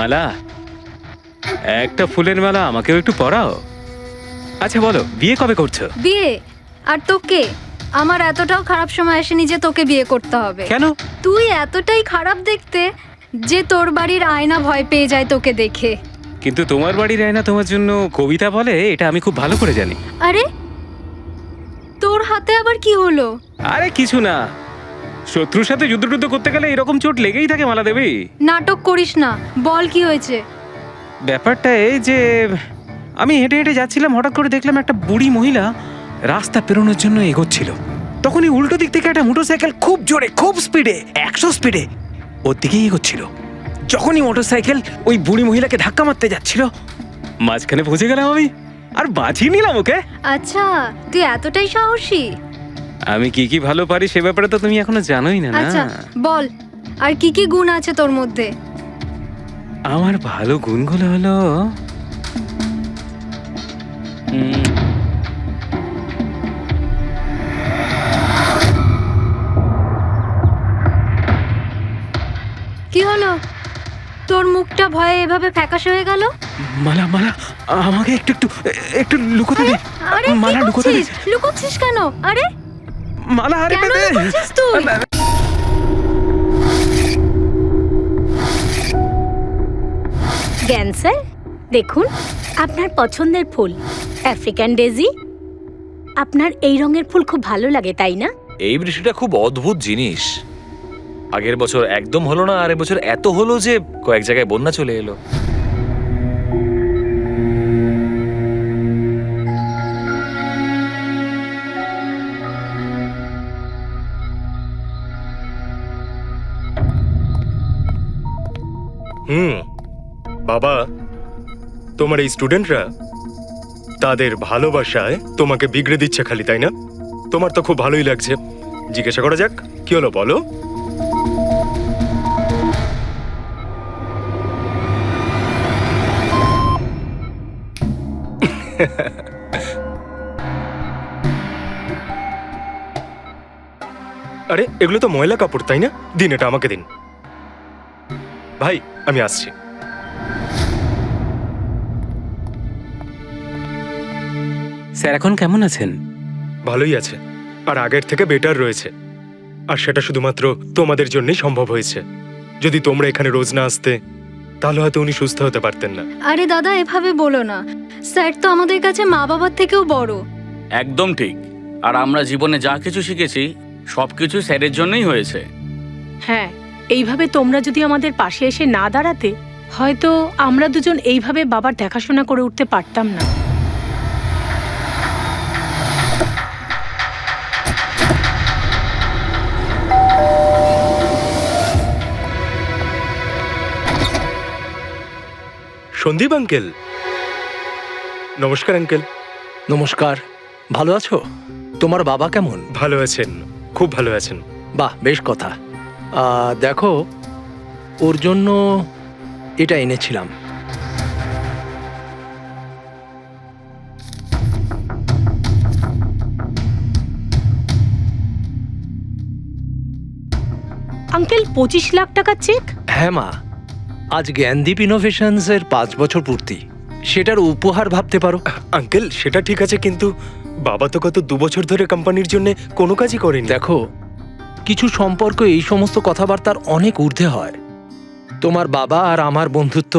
মালা, একটা ফুলের মালা আমাকেও একটু পরাও। আচ্ছা বলো, বিয়ে কবে করছো? বিয়ে? আর তোকে? আমার এতটাও খারাপ সময় আসেনি যে তোকে বিয়ে করতে হবে। কেন? তুই এতটাই খারাপ দেখতে যে তোর বাড়ির আয়না ভয় পেয়ে যায় তোকে দেখে। কিন্তু তোমার বাড়ির আয়না তোমার জন্য কবিতা বলে, এটা আমি খুব ভালো করে জানি। আরে তোর হাতে আবার কি হলো? আরে কিছু না, শত্রুর সাথে যুদ্ধ করতে গেলে এরকম চোট লেগেই থাকে মালা দেবী। নাটক করিস না, বল কি হয়েছে? ব্যাপারটা এই যে আমি হেঁটে হেঁটে যাচ্ছিলাম, হঠাৎ করে দেখলাম একটা বুড়ি মহিলা রাস্তা পেরোনোর জন্য এগোচ্ছিল। তখনই উল্টো দিক থেকে একটা মোটরসাইকেল খুব জোরে, খুব স্পিডে, 100 স্পিডে ওর দিকেই এগোচ্ছিল। যখনই মোটরসাইকেল ওই বুড়ি মহিলাকে ধাক্কা মারতে যাচ্ছিল, মাঝখানে পৌঁছে গেলাম আমি আর বাঁচিয়ে নিলাম ওকে। আচ্ছা, তুই এতটাই সাহসী? আমি কি কি ভালো পারি সে ব্যাপারে তো তুমি এখনো জানোই না। আচ্ছা বল, আর কি কি গুণ আছে তোর মধ্যে? আমার ভালো গুণগুলো হলো কি হলো? তোর মুখটা ভয়ে এভাবে ফ্যাকাশে হয়ে গেল? মালা মালা, আমাকে একটু একটু একটু লুকোতে দে। আরে মালা লুকোতে দে। লুকোচ্ছিস কেন? আরে মালা, আরে কেন লুকোচ্ছিস তুই? জ্ঞান স্যার, দেখুন আপনার পছন্দের ফুল আফ্রিকান ডেজি। আপনার এই রঙের ফুল খুব ভালো লাগে, তাই না? এই বৃষ্টিটা খুব অদ্ভুত জিনিস। আগের বছর একদম হলো না, আর এবছর এত হলো যে কয়েক জায়গায় বন্যা চলে এলো। বাবা, তোমার এই স্টুডেন্টরা তাদের ভালোবাসায় তোমাকে বিগড়ে দিচ্ছে খালি, তাই না? তোমার তো খুব ভালোই লাগছে। জিজ্ঞাসা করা যাক, কি হলো বলো? আরে এগুলো তো ময়লা কাপড়, তাই না? দিন, এটা আমাকে দিন। ভাই আমি আসছি। স্যার এখন কেমন আছেন? ভালোই আছে, আর আগের থেকে বেটার রয়েছে। আর সেটা শুধুমাত্র তোমাদের জন্যই সম্ভব হয়েছে। যদি তোমরা এখানে রোজ না আসতে, তাহলে হয়তো উনি সুস্থ হতে পারতেন না। আরে দাদা, এভাবে বলো না। স্যার তো আমাদের কাছে মা বাবার থেকেও বড়। একদম ঠিক। আর আমরা জীবনে যা কিছু শিখেছি সবকিছু স্যারের জন্যই হয়েছে। হ্যাঁ, এইভাবে তোমরা যদি আমাদের পাশে এসে না দাঁড়াতে, হয়তো আমরা দুজন এইভাবে বাবার দেখাশোনা করে উঠতে পারতাম না। সন্দীপ আঙ্কেল, নমস্কার আঙ্কেল। নমস্কার। ভালো আছো? তোমার বাবা কেমন? ভালো আছেন, খুব ভালো আছেন। বাহ, বেশ কথা। দেখো, ওর জন্য এটা এনেছিলাম। আঙ্কেল, 25 লাখ টাকা চেক? হ্যাঁ মা, আজ জ্ঞানদীপ ইনোভেশনস এর 5 বছর পূর্তি। সেটার উপহার ভাবতে পারো। আঙ্কেল সেটা ঠিক আছে, কিন্তু বাবা তো গত 2 বছর ধরে কোম্পানির জন্য কোনো কাজই করেনি। দেখো, কিছু সম্পর্ক এই সমস্ত কথাবার্তার অনেক ঊর্ধ্বে হয়। তোমার বাবা আর আমার বন্ধুত্ব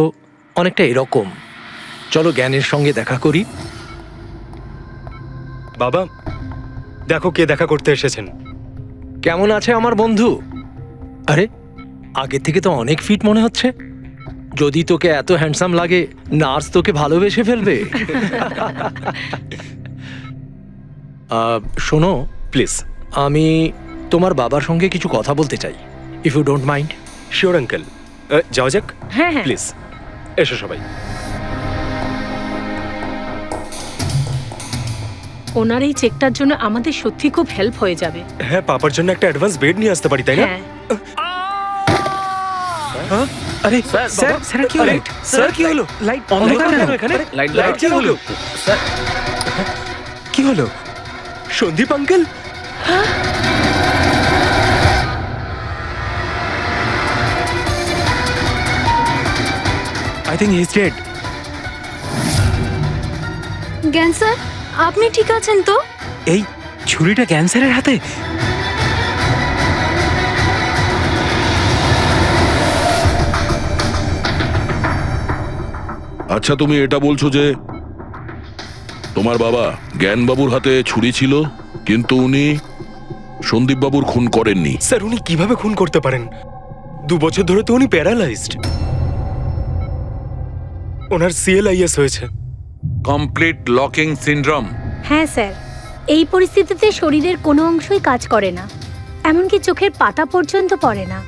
অনেকটা এরকম। চলো জ্ঞানের সঙ্গে দেখা করি। বাবা, দেখো কে দেখা করতে এসেছেন। কেমন আছে আমার বন্ধু? আরে, আগে থেকে তো অনেক ফিট মনে হচ্ছে। যদি তোকে এত হ্যান্ডসাম লাগে, নার্স তোকে ভালোবেসে ফেলবে। শোনো প্লিজ। আমি তোমার বাবার সঙ্গে কিছু কথা বলতে চাই, if you don't mind. Sure uncle, যাওয়া যাক। হ্যাঁ হ্যাঁ, প্লিজ এসো সবাই। ওনার এই চেকটার জন্য আমাদের সত্যি খুব হেল্প হয়ে যাবে। হ্যাঁ, পাপার জন্য একটা অ্যাডভান্স বেড নিয়ে আসতে পারি, তাই না? হ্যাঁ, আরে স্যার, স্যার, স্যার কি হলো? স্যার কি হলো? লাইট অন্ধকার কেন এখানে? লাইট কি হলো? স্যার, কি হলো? Sandip uncle, think he is dead. Gyan sir, আপনি ঠিক আছেন তো? এই ছুরিটা ক্যান্সারের হাতে? আচ্ছা, তুমি এটা বলছো যে তোমার বাবা জ্ঞানবাবুর হাতে ছুরি ছিল, কিন্তু উনি সন্দীপবাবুর খুন করেননি। স্যার উনি কিভাবে খুন করতে পারেন? 2 বছর ধরে তো উনি প্যারালাইজড। ওনার সিএলআইএস হয়েছে। Complete locking syndrome. হ্যাঁ স্যার, এই পরিস্থিতিতে শরীরের কোনো অংশই কাজ করে না, এমনকি চোখের পাতা পর্যন্ত পড়ে না।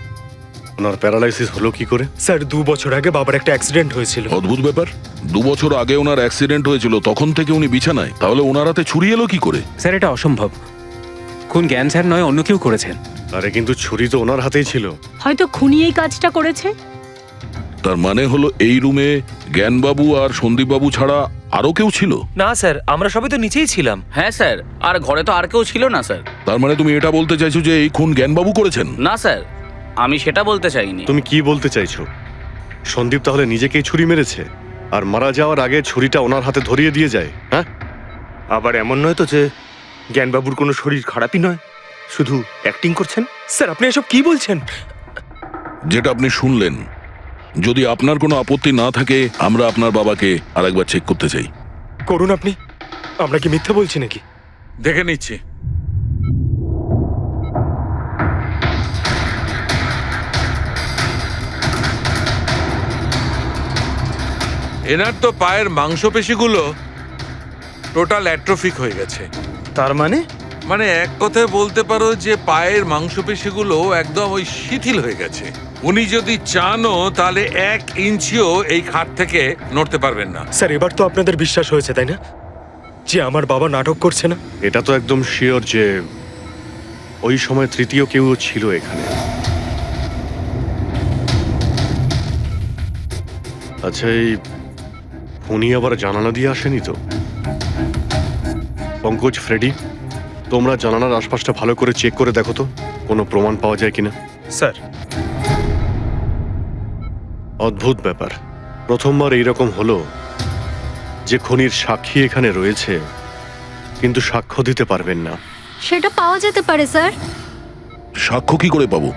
ওনার প্যারালাইসিস হলো কি করে? স্যার 2 বছর আগে বাবার একটা অ্যাক্সিডেন্ট হয়েছিল। অদ্ভুত ব্যাপার, 2 বছর আগে ওনার অ্যাক্সিডেন্ট হয়েছিল, তখন থেকে উনি বিছানায়, তাহলে ওনার হাতে ছুরি এলো কি করে? স্যার এটা অসম্ভব। খুন জ্ঞান স্যার নয়, অন্য কেউ করেছেন। আরে কিন্তু ছুরি তো ওনার হাতেই ছিল। হয়তো খুনি এই কাজটা করেছে। তার মানে হলো এই রুমে জ্ঞানবাবু আর সন্দীপবাবু ছাড়া আরো কেউ ছিল? না স্যার, আমরা সবাই তো নিচেই ছিলাম। হ্যাঁ স্যার, আর ঘরে তো আর কেউ ছিল না স্যার। তার মানে তুমি এটা বলতে চাইছো যে এই খুন জ্ঞানবাবু করেছেন? না স্যার, আমি সেটা বলতে চাইনি। তুমি কি বলতে চাইছো? সন্দীপ তাহলে নিজেকেই ছুরি মেরেছে, আর মারা যাওয়ার আগে ছুরিটা ওনার হাতে ধরিয়ে দিয়ে যায়? হ্যাঁ, আবার এমন নয় তো যে জ্ঞানবাবুর কোনো শরীর খারাপই নয়, শুধু অ্যাক্টিং করছেন? স্যার আপনি এসব কি বলছেন? যেটা আপনি শুনলেন, যদি আপনার কোনো আপত্তি না থাকে আমরা আপনার বাবাকে আরেকবার চেক করতে চাই। করুন আপনি। আমরা কি মিথ্যা বলছি নাকি? দেখে নিচ্ছি। এনার তো পায়ের মাংসপেশিগুলো টোটাল অ্যাট্রোফিক হয়ে গেছে। তার মানে? মানে এক কথায় বলতে পারো যে পায়ের মাংসপেশিগুলো একদম ওই শিথিল হয়ে গেছে। উনি যদি চানও তাহলে 1 ইঞ্চিও এই খাট থেকে নড়তে পারবেন না। স্যার এবার তো আপনাদের বিশ্বাস হয়েছে তাই না, যে আমার বাবা নাটক করছে না? এটা তো একদম শিওর যে ওই সময় তৃতীয় কেউ ছিল এখানে। আচ্ছা, এই উনি আবার জানালা দিয়ে আসেনি তো? পঙ্কজ, ফ্রেডি, তোমরা জানালার আশপাশটা ভালো করে চেক করে দেখো তো কোনো প্রমাণ পাওয়া যায় কিনা। স্যার অদ্ভুত ব্যাপার, প্রথমবার এইরকম হলো যে খুনির সাক্ষী এখানে রয়েছে কিন্তু সাক্ষ্য দিতে পারবেন না। সেটা পাওয়া যেতে পারে স্যার, সাক্ষ্য কি করে পাবো?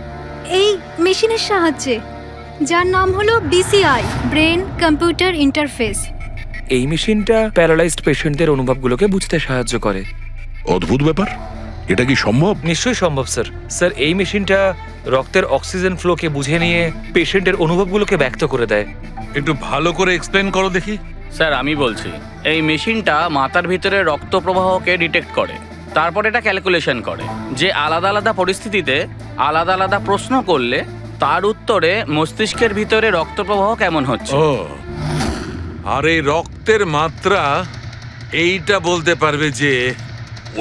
এই মেশিনের সাহায্যে, যার নাম হলো BCI, ব্রেন কম্পিউটার ইন্টারফেস। এই মেশিনটা প্যারালাইজড পেশেন্টদের অনুভবগুলোকে বুঝতে সাহায্য করে। অদ্ভুত ব্যাপার, এটা কি সম্ভব? নিশ্চয়ই সম্ভব স্যার। স্যার এই মেশিনটা রক্তের অক্সিজেন ফ্লোকে বুঝে নিয়ে পেশেন্টের অনুভবগুলোকে ব্যক্ত করে দেয়। একটু ভালো করে এক্সপ্লেন করো দেখি। স্যার আমি বলছি, এই মেশিনটা মাথার ভিতরে রক্ত প্রবাহকে ডিটেক্ট করে, তারপর এটা ক্যালকুলেশন করে যে আলাদা আলাদা পরিস্থিতিতে আলাদা আলাদা প্রশ্ন করলে তার উত্তরে মস্তিষ্কের ভিতরে রক্ত প্রবাহ কেমন হচ্ছে। ও, আর এই রক্তের মাত্রা এইটা বলতে পারবে যে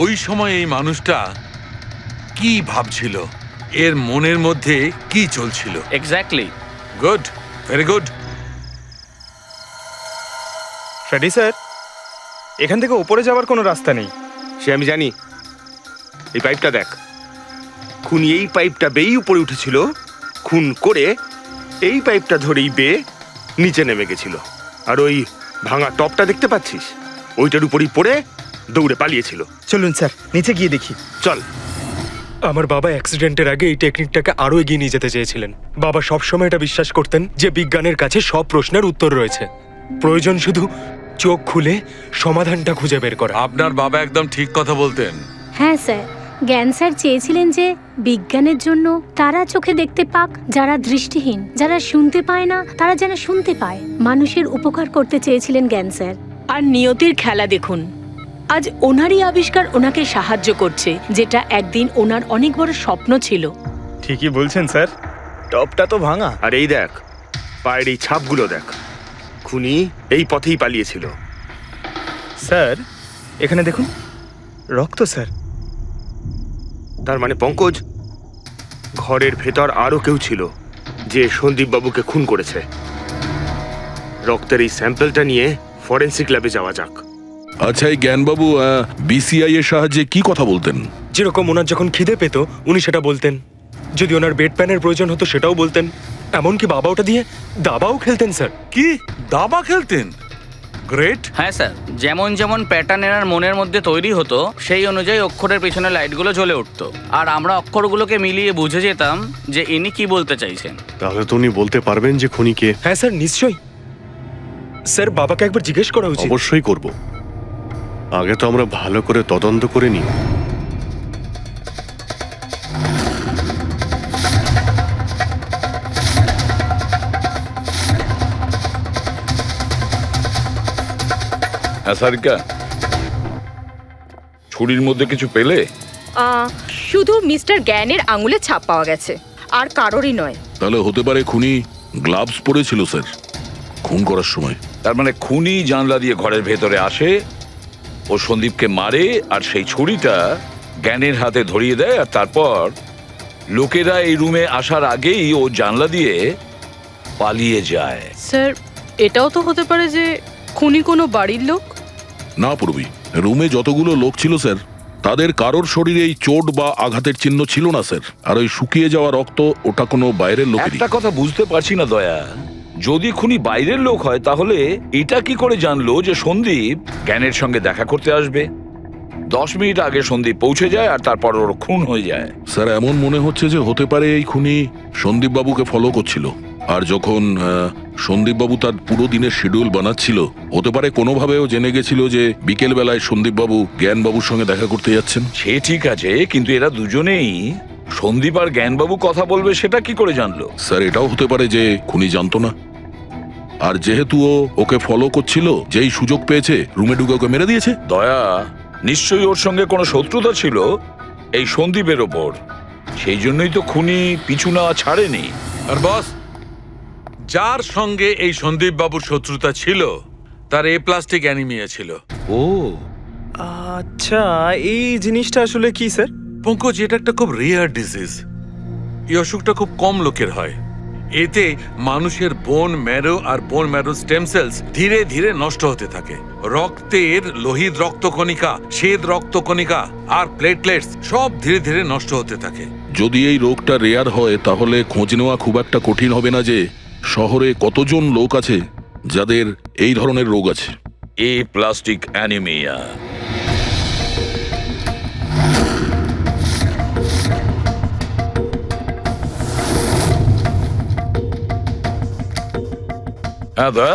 ওই সময় এই মানুষটা কি ভাবছিল, এর মনের মধ্যে কি চলছিল। Exactly. Good, very good. Freddie sir, এখান থেকে ওপরে যাওয়ার কোনো রাস্তা নেই। সে আমি জানি। এই পাইপটা দেখ, খুনি এই পাইপটা বেয়েই উপরে উঠেছিল, খুন করে এই পাইপটা ধরেই বেয়ে নিচে নেমে গেছিল। আর ওই ভাঙা টপটা দেখতে পাচ্ছিস, ওইটার উপরই পড়ে দৌড়ে পালিয়েছিল। চলুন স্যার, নিচে গিয়ে দেখি। চল। আমার বাবা অ্যাক্সিডেন্টের আগে এই টেকনিকটাকে আরো এগিয়ে নিয়ে যেতে চেয়েছিলেন। বাবা সবসময় এটা বিশ্বাস করতেন যে বিজ্ঞানের কাছে সব প্রশ্নের উত্তর রয়েছে, প্রয়োজন শুধু চোখ খুলে সমাধানটা খুঁজে বের করা। আপনার বাবা একদম ঠিক কথা বলতেন। হ্যাঁ স্যার, জ্ঞান স্যার চেয়েছিলেন যে বিজ্ঞানের জন্য তারা চোখে দেখতে পাক যারা দৃষ্টিহীন, যারা শুনতে পায় না তারা যেন শুনতে পায়। মানুষের উপকার করতে চেয়েছিলেন জ্ঞান স্যার। আর নিয়তির খেলা দেখুন, আজ ওনারই আবিষ্কার ওনাকে সাহায্য করছে, যেটা একদিন ওনার অনেক বড় স্বপ্ন ছিল। ঠিকই বলছেন স্যার, টপটা তো ভাঙা। আর এই দেখ, পায়ের এই ছাপগুলো দেখ, খুনি এই পথেই পালিয়েছিল। স্যার এখানে দেখুন, রক্ত স্যার। তার মানে পঙ্কজ, ঘরের ভেতর আরো কেউ ছিল যে সন্দীপ বাবুকে খুন করেছে। রক্তের এই স্যাম্পলটা নিয়ে ফরেন্সিক ল্যাবে যাওয়া যাক। আচ্ছা, এই জ্ঞানবাবু BCI এর সাহায্যে কি কথা বলতেন? যেরকম ওনার যখন খিদে পেত উনি সেটা বলতেন, যদি ওনার বেড প্যানের প্রয়োজন হতো সেটাও বলতেন, এমনকি বাবা ওটা দিয়ে দাবাও খেলতেন স্যার। কি দাবা খেলতেন? গ্রেট। হ্যাঁ স্যার, যেমন যেমন প্যাটার্ন এনার মনের মধ্যে তৈরি হতো সেই অনুযায়ী অক্ষরের পেছনে লাইটগুলো জ্বলে উঠতো, আর আমরা অক্ষরগুলোকে মিলিয়ে বুঝে যেতাম যে ইনি কি বলতে চাইছেন। তাহলে তো উনি বলতে পারবেন যে খুনি কে? হ্যাঁ স্যার, নিশ্চয়ই। স্যার, বাবাকে একবার জিজ্ঞেস করা উচিত। অবশ্যই করব। আগে তো আমরা ভালো করে তদন্ত করে নিই। হ্যাঁ সারিকা, ছুরির মধ্যে কিছু পেলে? শুধু মিস্টার জ্ঞানের আঙুলে ছাপ পাওয়া গেছে, আর কারোরই নয়। তাহলে হতে পারে খুনি গ্লাভস পরেছিল স্যার খুন করার সময়। তার মানে খুনি জানলা দিয়ে ঘরের ভেতরে আসে, ও সন্দীপকে মারে, আর সেই ছুরিটা জ্ঞানের হাতে ধরিয়ে দেয়, আর তারপর লোকেরা এই রুমে আসার আগেই ও জানলা দিয়ে পালিয়ে যায়। স্যার, এটাও তো হতে পারে যে খুনি কোনো বাড়ির লোক। না পূর্বী, রুমে যতগুলো লোক ছিল স্যার, তাদের কারোর শরীরেই চোট বা আঘাতের চিহ্ন ছিল না স্যার। আর ওই শুকিয়ে যাওয়া রক্ত, ওটা কোনো বাইরের লোকেরই। একটা কথা বুঝতে পারছি না দয়া, যদি খুনি বাইরের লোক হয় তাহলে এটা কি করে জানলো যে সন্দীপ জ্ঞানের সঙ্গে দেখা করতে আসবে? 10 মিনিট আগে সন্দীপ পৌঁছে যায় আর তারপর ওর খুন হয়ে যায়। স্যার, এমন মনে হচ্ছে যে হতে পারে এই খুনি সন্দীপ বাবুকে ফলো করছিল, আর যখন সন্দীপ বাবু তার পুরো দিনের শিডিউল বানাচ্ছিল, হতে পারে কোনোভাবেও জেনে গেছিল যে বিকেল বেলায় সন্দীপ বাবু জ্ঞান বাবুর সঙ্গে দেখা করতে যাচ্ছেন। সে ঠিক আছে, কিন্তু এরা দুজনেই সন্দীপ আর জ্ঞানবাবু কথা বলবে সেটা কি করে জানলো? স্যার, এটাও হতে পারে যে খুনি জানতো না, আর যেহেতু ও ওকে ফলো করছিল, যেই সুযোগ পেয়েছে রুমে ঢুকে ওকে মেরে দিয়েছে। দয়া, নিশ্চয়ই ওর সঙ্গে কোনো শত্রুতা ছিল এই সন্দীপের ওপর, সেই জন্যই তো খুনি পিছু না ছাড়েনি। আর বস, যার সঙ্গে এই সন্দীপ বাবুর শত্রুতা ছিল তার এ প্লাস্টিক অ্যানিমিয়া ছিল। ও আচ্ছা, এই জিনিসটা আসলে কি স্যার? পঙ্কজ, এটা একটা খুব রেয়ার ডিজিজ। এই অসুখটা খুব কম লোকের হয়। এতে মানুষের বোন ম্যারো আর বোন ম্যারো স্টেম সেলস ধীরে ধীরে নষ্ট হতে থাকে। রক্তের লোহিত রক্তকণিকা, শ্বেত রক্তকণিকা আর প্লেটলেটস সব ধীরে ধীরে নষ্ট হতে থাকে। যদি এই রোগটা রেয়ার হয়, তাহলে খোঁজ নেওয়া খুব একটা কঠিন হবে না যে শহরে কতজন লোক আছে যাদের এই ধরনের রোগ আছে। এ প্লাস্টিক অ্যানিমিয়া। হ্যাঁ দা,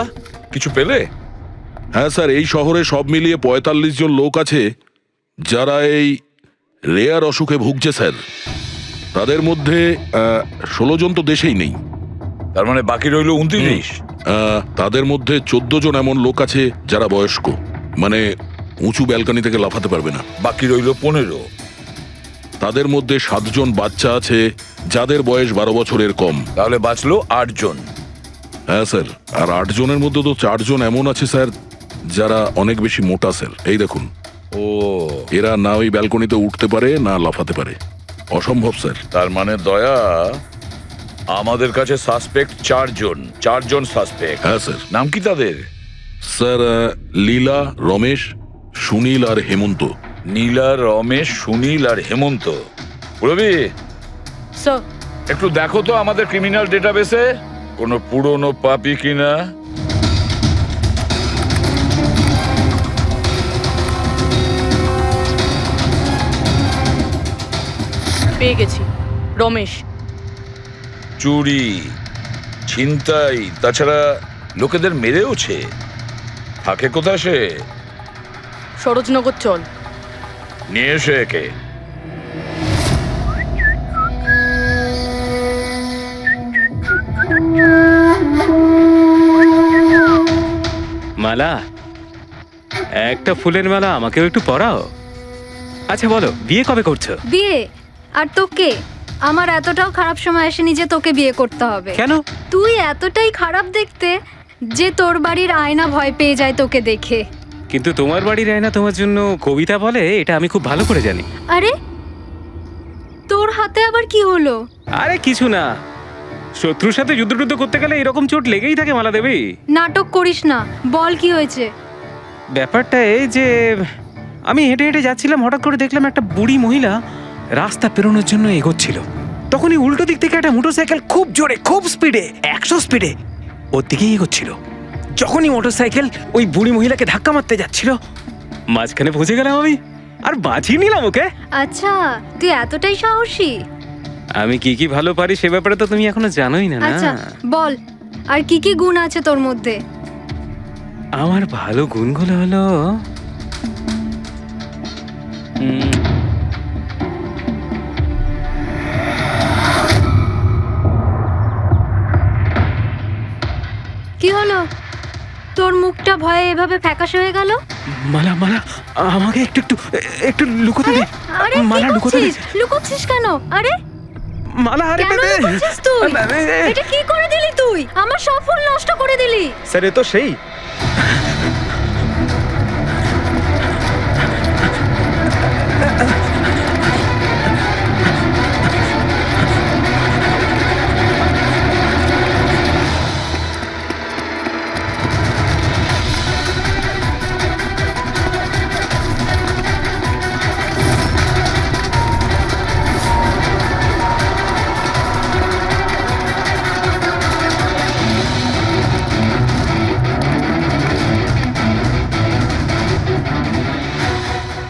কিছু পেলে? হ্যাঁ স্যার, এই শহরে সব মিলিয়ে 45 জন লোক আছে যারা এই রেয়ার অসুখে ভুগছে স্যার। তাদের মধ্যে 16 জন তো দেশেই নেই। তার মানে বাকি রইল 29। তাদের মধ্যে 14 জন এমন লোক আছে যারা বয়স্ক, মানে উঁচু ব্যালকনি থেকে লাফাতে পারবে না। বাকি রইল 15। তাদের মধ্যে 7 জন বাচ্চা আছে যাদের বয়স 12 বছরের কম। তাহলে বাঁচলো 8 জন। হ্যাঁ স্যার, আর 8 জনের মধ্যে তো 4 জন এমন আছে স্যার যারা অনেক বেশি মোটা স্যার। এই দেখুন, ও এরা না ওই ব্যালকনিতে উঠতে পারে না লাফাতে পারে, অসম্ভব স্যার। তার মানে দয়া, আমাদের কাছে সাসপেক্ট 4 জন সাসপেক্ট। হ্যাঁ স্যার। নাম কি তাদের? স্যার, লীলা, রমেশ, সুনীল আর হেমন্ত। নীলা, রমেশ, সুনীল আর হেমন্ত। রবি, স্যার, একটু দেখো তো আমাদের ক্রিমিনাল ডেটাবেসে কোনো পুরনো পাপি কিনা। পেয়ে গেছি, রমেশ। চুরি, ছিনতাই, তাছাড়া লোকেদের মেরেওছে। থাকে কোথায় সে? সরোজনগর চল। নিয়ে এসে একে। মালা, একটা ফুলের মালা আমাকেও একটু পরাও। আচ্ছা বলো, বিয়ে কবে করছো? বিয়ে? আর তোকে? আমার এতটাও খারাপ সময় আসেনি যে তোকে বিয়ে করতে হবে। কেন? তুই এতটাই খারাপ দেখতে যে তোর বাড়ির আয়না ভয় পেয়ে যায় তোকে দেখে। কিন্তু তোমার বাড়ির আয়না তোমার জন্য কবিতা বলে, এটা আমি খুব ভালো করে জানি। আরে, তোর হাতে আবার কি হলো? আরে কিছু না, শত্রুর সাথে যুদ্ধ করতে গেলে এরকম চোট লেগেই থাকে মালা দেবী। নাটক করিস না, বল কি হয়েছে? ব্যাপারটা এই যে আমি হেঁটে হেঁটে যাচ্ছিলাম, হঠাৎ করে দেখলাম একটা বুড়ি মহিলা রাস্তা পেরোনোর জন্য এগোচ্ছিল। তখনই উল্টো দিক থেকে একটা মোটরসাইকেল খুব জোরে খুব স্পিডে 100 স্পিডে ওর দিকেই এগোচ্ছিল। যখনই মোটরসাইকেল ওই বুড়ি মহিলাকে ধাক্কা মারতে যাচ্ছিল, মাঝখানে পৌঁছে গেলাম আমি আর বাঁচিয়ে নিলাম ওকে। আচ্ছা, তুই এতটাই সাহসী? আমি কি কি ভালো পারি সে ব্যাপারে তো তুমি এখনো জানোই না। আচ্ছা বল, আর কি কি গুণ আছে তোর মধ্যে? আমার ভালো গুণগুলো হলো কি হলো, তোর মুখটা ভয়ে এভাবে ফ্যাকাশে হয়ে গেল? মালা মালা আমাকে একটু একটু একটু লুকোতে দে। আরে মালা কি লুকোতে দে। করছিস? লুকোচ্ছিস কেন? আরে মালা আরে কেন লুকোচ্ছিস তুই? এটা কি করে দিলি তুই? আমার সব ফুল নষ্ট করে দিলি। স্যার এ তো সেই।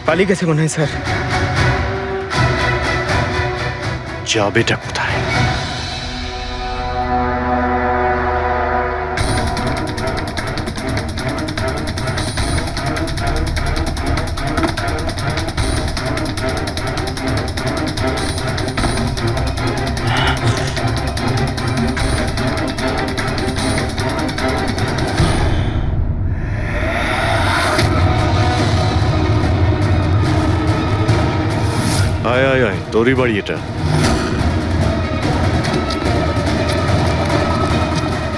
পালিয়ে গেছে মনে হয় স্যার। যাবেটা কোথায়? আয় আয় আয়, তোরই বাড়ি এটা।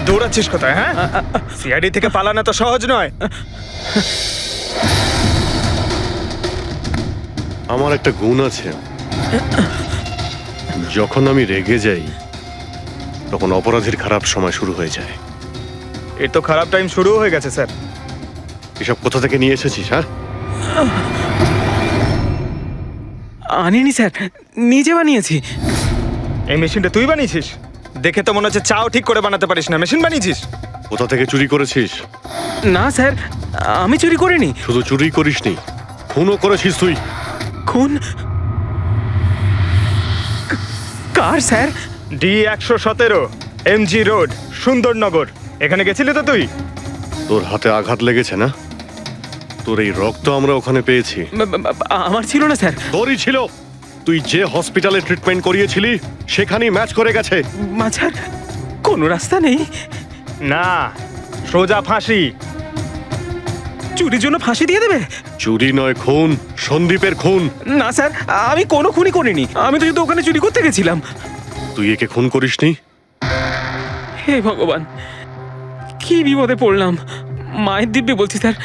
দৌড়াচ্ছিস কোথায়? হ্যাঁ, সিআইডি থেকে পালানো তো সহজ নয়। আমার একটা গুণ আছে, যখন আমি রেগে যাই তখন অপরাধীর খারাপ সময় শুরু হয়ে যায়। এর তো খারাপ টাইম শুরু হয়ে গেছে স্যার। এসব কোথা থেকে নিয়ে এসেছিস? হ্যাঁ, আনিনি স্যার, নিজে বানিয়েছি। এই মেশিনটা তুই বানিয়েছিস? দেখে তো মনে হচ্ছে চাও ঠিক করে বানাতে পারিস না, মেশিন বানিয়েছিস। কোথা থেকে চুরি করেছিস? না স্যার, আমি চুরি করিনি। শুধু চুরি করিসনি, খুনও করেছিস তুই। খুন? কার sir? D117 MG road, Sundarnagar. এখানে গেছিলি তো তুই? তোর হাতে আঘাত লেগেছে না? তোর এই রক্ত আমরা ওখানে পেয়েছি। আমার ছিল না স্যার। তোরই ছিল। তুই যে হসপিটালে ট্রিটমেন্ট করিয়েছিলি সেখানেই ম্যাচ করে গেছে। মাঝার কোনো রাস্তা নেই? না, সোজা ফাঁসি। চুরির জন্য ফাঁসি দিয়ে দেবে? চুরি নয়, খুন, সন্দীপের খুন। না স্যার, আমি কোনো খুনই করিনি। আমি তো শুধু ওখানে চুরি করতে গেছিলাম। তুই একে খুন করিসনি? হে ভগবান, কি বিপদে পড়লাম। মায়ের দিব্যি বলছি স্যার,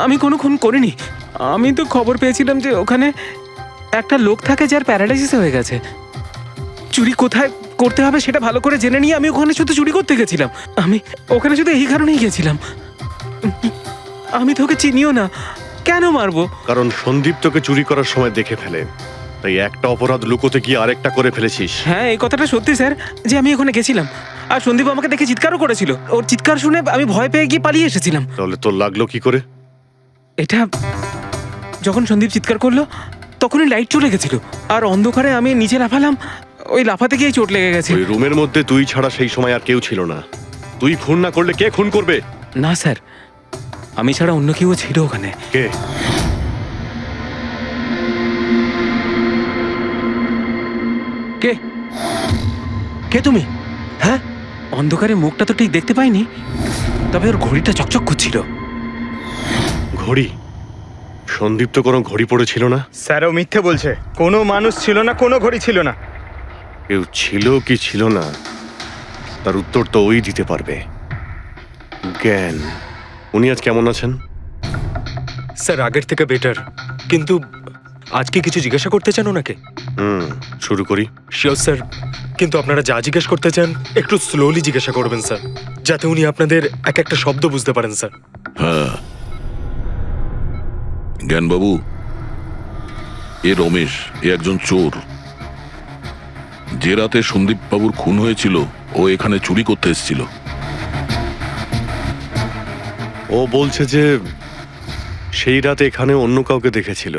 আমি কোনো খুন করিনি। আমি তো খবর পেয়েছিলাম যে ওখানে একটা লোক থাকে যার প্যারালাইসিস হয়ে গেছে। চুরি কোথায় করতে হবে সেটা ভালো করে জেনে নিয়ে আমি ওখানে শুধু চুরি করতে গেছিলাম। আমি ওখানে শুধু এই কারণেই গেছিলাম। আমি তোকে চিনিও না, কেন মারবো? কারণ সন্দীপ তোকে চুরি করার সময় দেখে ফেলে, তাই একটা অপরাধ লুকোতে গিয়ে আরেকটা করে ফেলেছিস। হ্যাঁ, এই কথাটা সত্যি স্যার যে আমি ওখানে গেছিলাম। আর সন্দীপ আমাকে দেখে চিৎকারও করেছিল। ওর চিৎকার শুনে আমি ভয় পেয়ে গিয়ে পালিয়ে এসেছিলাম। তাহলে তোর লাগলো কি করে? এটা যখন সন্দীপ চিৎকার করলো তখনই লাইট চলে গেছিল, আর অন্ধকারে আমি নিচে লাফালাম। ওই লাফাতে গিয়ে চোট লেগে গেছে। ওই রুমের মধ্যে তুই ছাড়া সেই সময় আর কেউ ছিল না। তুই খুন না করলে কে খুন করবে? না স্যার, আমি ছাড়া অন্য কেউ ছিল ওখানে। কে? কে? কে তুমি? হ্যাঁ, অন্ধকারে মুখটা তো ঠিক দেখতে পাইনি, তবে ওর ঘড়িটা চকচক করছিল। ঘড়ি? সন্দীপ তো কোনো ঘড়ি পড়েছিল না। স্যারও মিথ্যে বলছে। কোনো মানুষ ছিল না, কোনো ঘড়ি ছিল না। কেউ ছিল কি ছিল না তার উত্তর তো ওই দিতে পারবে। জ্ঞান, উনি আজ কেমন আছেন? স্যার আগের থেকে বেটার, কিন্তু আজকে কিছু জিজ্ঞাসা করতে চান ওনাকে? শুরু করি। শিওর স্যার, কিন্তু আপনারা যা জিজ্ঞেস করতে চান একটু স্লোলি জিজ্ঞাসা করবেন স্যার, যাতে উনি আপনাদের এক একটা শব্দ বুঝতে পারেন স্যার। হ্যাঁ, জ্ঞানবাবু, এ রমেশ, এ একজন চোর। যে রাতে সন্দীপ বাবুর খুন হয়েছিল ও এখানে চুরি করতে এসেছিল। ও বলছে যে সেই রাতে এখানে অন্য কাউকে দেখেছিল।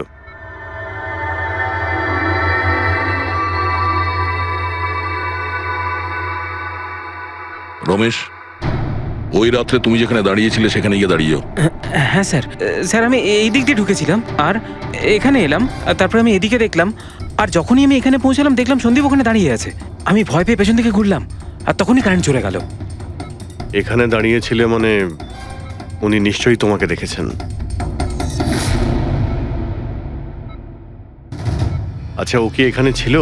রমেশ, ওই রাত্রে তুমি যেখানে দাঁড়িয়েছিলে সেখানে গিয়ে দাঁড়িয়েও। হ্যাঁ স্যার, স্যার আমি এই দিক দিয়ে ঢুকেছিলাম আর এখানে এলাম, আর তারপর আমি এদিকে দেখলাম, আর যখনই আমি এখানে পৌঁছালাম দেখলাম সন্দীপ ওখানে দাঁড়িয়ে আছে। আমি ভয় পেয়ে পেছন দিকে ঘুরলাম আর তখনই কারেন্ট চলে গেল। এখানে দাঁড়িয়েছিলে মানে উনি নিশ্চয়ই তোমাকে দেখেছেন। আচ্ছা, ও কি এখানে ছিল?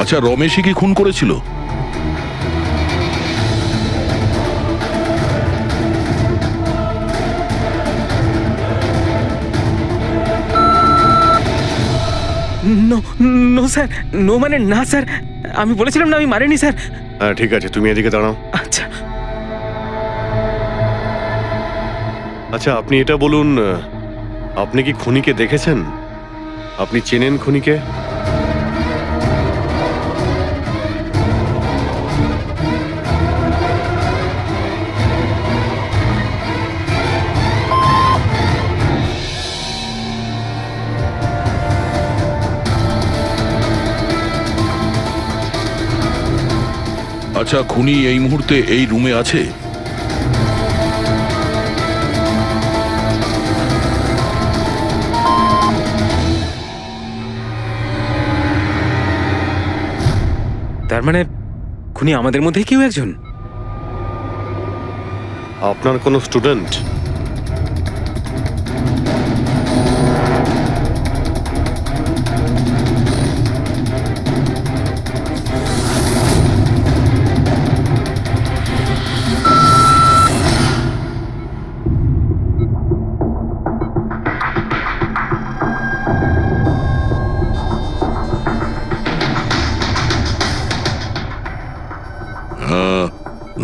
আচ্ছা, রমেশই কি খুন করেছিল? নো নো স্যার, নো মানে না স্যার, আমি বলেছিলাম না আমি মারিনি স্যার। হ্যাঁ ঠিক আছে, তুমি এদিকে দাঁড়াও। আচ্ছা আচ্ছা, আপনি এটা বলুন, আপনি কি খুনিকে দেখেছেন? আপনি চেনেন খুনিকে? আচ্ছা, খুনি এই মুহূর্তে এই রুমে আছে? তার মানে খুনি আমাদের মধ্যে কেউ একজন। আপনার কোনো স্টুডেন্ট?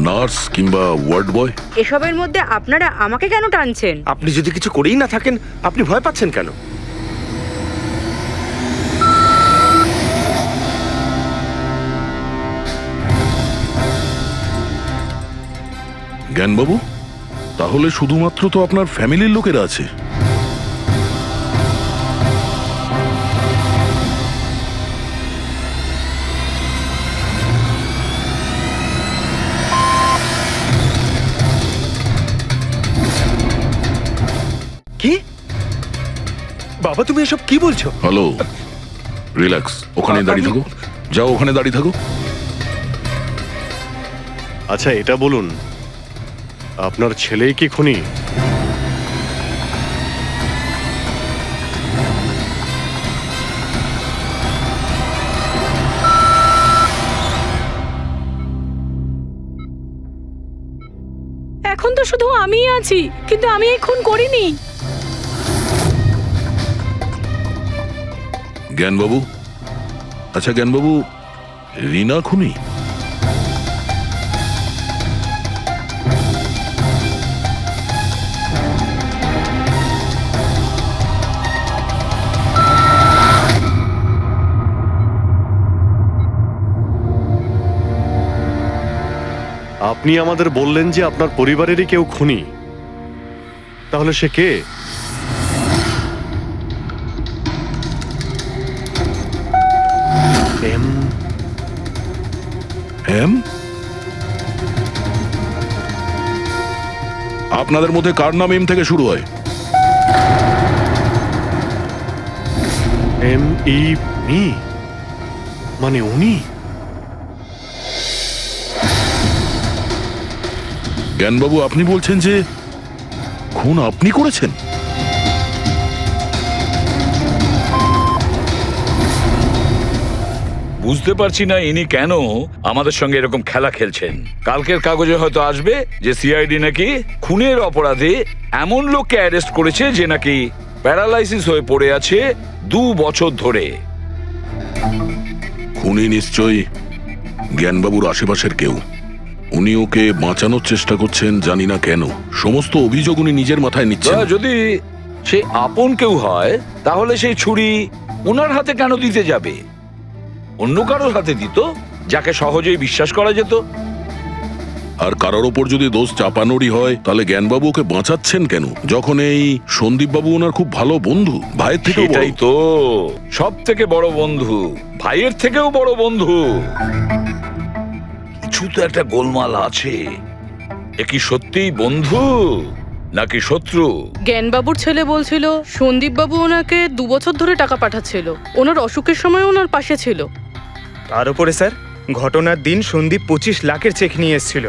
নার্স কিংবা ওয়ার্ড বয়? এসবের মধ্যে আপনারা আমাকে কেন টানছেন? আপনি যদি কিছু করেই না থাকেন, আপনি ভয় পাচ্ছেন কেন? জ্ঞানবাবু, তাহলে শুধুমাত্র তো আপনার ফ্যামিলির লোকেরা আছে। কি বাবা, তুমি এসব কি বলছো? হ্যালো, রিল্যাক্স, ওখানে দাঁড়িয়ে থাকো। যাও, ওখানে দাঁড়িয়ে থাকো। আচ্ছা, এটা বলুন, আপনার ছেলেই কি খুনি? এখন তো শুধু আমিই আছি, কিন্তু আমি এই খুন করিনি। জ্ঞানবাবু, আচ্ছা জ্ঞানবাবু, রিনা খুনি? আপনি আমাদের বললেন যে আপনার পরিবারেরই কেউ খুনি, তাহলে সে কে? এম? আপনাদের মধ্যে কার নাম এম থেকে শুরু হয়? M.E. মি, মানে উনি? জ্ঞানবাবু, আপনি বলছেন যে খুন আপনি করেছেন? বুঝতে পারছি না ইনি কেন আমাদের সঙ্গে এরকম খেলা খেলছেন। কালকের কাগজে হয়তো আসবে যে সিআইডি নাকি খুনের অপরাধে এমন লোককে অ্যারেস্ট করেছে যে নাকি প্যারালাইসিস হয়ে পড়ে আছে 2 বছর ধরে। খুনি নিশ্চয়ই জ্ঞানবাবুর আশেপাশের কেউ। উনি ওকে বাঁচানোর চেষ্টা করছেন, জানি না কেন। সমস্ত অভিযোগ উনি নিজের মাথায় নিচ্ছেন। যদি সে আপন কেউ হয় তাহলে সেই ছুরি ওনার হাতে কেন দিতে যাবে? অন্য কারোর হাতে দিত, যাকে সহজেই বিশ্বাস করা যেত। আর কারোর ওপর যদি দোষ চাপানোরই হয় তাহলে জ্ঞানবাবু ওকে বাঁচাচ্ছেন কেন, যখন এই সন্দীপবাবু ওনার খুব ভালো বন্ধু, ভাইয়ের থেকে। সেটাই তো, সব থেকে বড় বন্ধু, ভাইয়ের থেকেও বড় বন্ধু। কিছু তো একটা গোলমাল আছে। এ কি সত্যিই বন্ধু নাকি শত্রু? জ্ঞানবাবুর ছেলে বলছিল সন্দীপবাবু ওনাকে 2 বছর ধরে টাকা পাঠাচ্ছিল, ওনার অসুখের সময় ওনার পাশে ছিল। তার উপরে স্যার ঘটনার দিন সন্দীপ 25 লাখের চেক নিয়ে এসেছিল।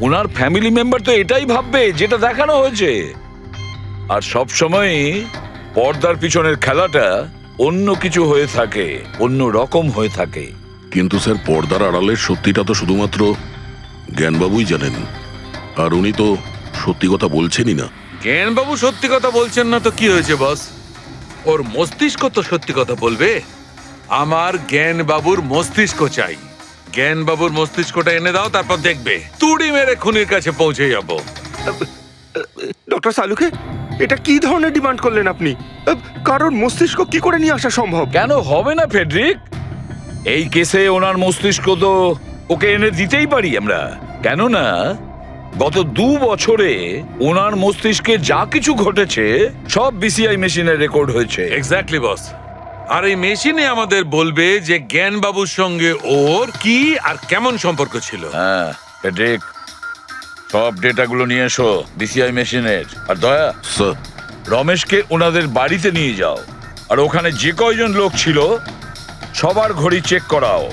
ওনার ফ্যামিলি মেম্বার তো এটাই ভাববে যেটা দেখানো হয়েছে। আর সব সময় পর্দার পিছনের খেলাটা অন্য কিছু হয়ে থাকে, অন্য রকম হয়ে থাকে। কিন্তু স্যার, পর্দার আড়ালের সত্যিটা তো শুধুমাত্র জ্ঞানবাবুই জানেন, আর উনি তো সত্যি কথা বলছেনই না। জ্ঞানবাবু সত্যি কথা বলছেন না তো কি হয়েছে বস? ওর মস্তিষ্ক তো সত্যি কথা বলবে। আমার জ্ঞানবাবুর মস্তিষ্ক চাই। জ্ঞানবাবুর মস্তিষ্কটা এনে দাও, তারপর দেখবে তুড়ি মেরে খুনির কাছে পৌঁছে যাব। ডক্টর সালুকে, এটা কি ধরনের ডিমান্ড করলেন আপনি? কারণ মস্তিষ্ক কি করে নিয়ে আসা সম্ভব? কেন হবে না ফেডরিক? এই কেসে ওনার মস্তিষ্ক তো ওকে এনে দিতেই পারি আমরা। কেননা গত 2 বছরে ওনার মস্তিষ্কে যা কিছু ঘটেছে সব বিসিআই মেশিনে রেকর্ড হয়েছে। এক্স্যাক্টলি বস। আর এই মেশিনে আমাদের বলবে যে জ্ঞানবাবুর সঙ্গে ওর কি আর কেমন সম্পর্ক ছিল। হ্যাঁ ফেডরিক, সব ডেটাগুলো নিয়ে এসো বিসিআই মেশিনের। আর দয়া স্যার, রমেশকে ওনাদের বাড়িতে নিয়ে যাও, আর ওখানে যে কয়জন লোক ছিল সবার ঘড়ি চেক করাও।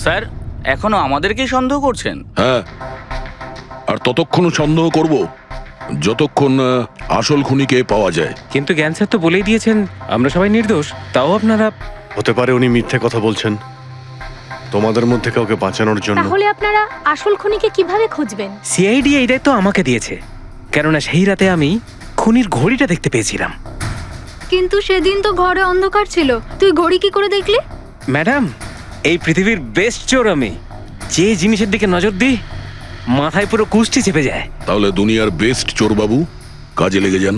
স্যার, এখনো আমাদেরকেই সন্দেহ করছেন? হ্যাঁ, আর ততক্ষণ সন্দেহ করব যতক্ষণ আসল খুনিকে পাওয়া যায়। কিন্তু জ্ঞান স্যার তো বলেই দিয়েছেন আমরা সবাই নির্দোষ, তাও আপনারা। হতে পারে উনি মিথ্যে কথা বলছেন তোমাদের মধ্যে কাউকে বাঁচানোর জন্য। তাহলে আপনারা আসল খুনিকে কিভাবে খুঁজবেন? সিআইডি এই দায়িত্ব আমাকে দিয়েছে, কেননা সেই রাতে আমি খুনির ঘড়িটা দেখতে পেয়েছিলাম। কিন্তু সেদিন তো ঘরে অন্ধকার ছিল, তুই ঘড়ি কি করে দেখলি? ম্যাডাম, এই পৃথিবীর বেস্ট চোর আমি। যে জিনিসের দিকে নজর দিই মাথায় পুরো কুষ্টি চেপে যায়। তাহলে দুনিয়ার বেস্ট চোরবাবু, কাজে লেগে যান।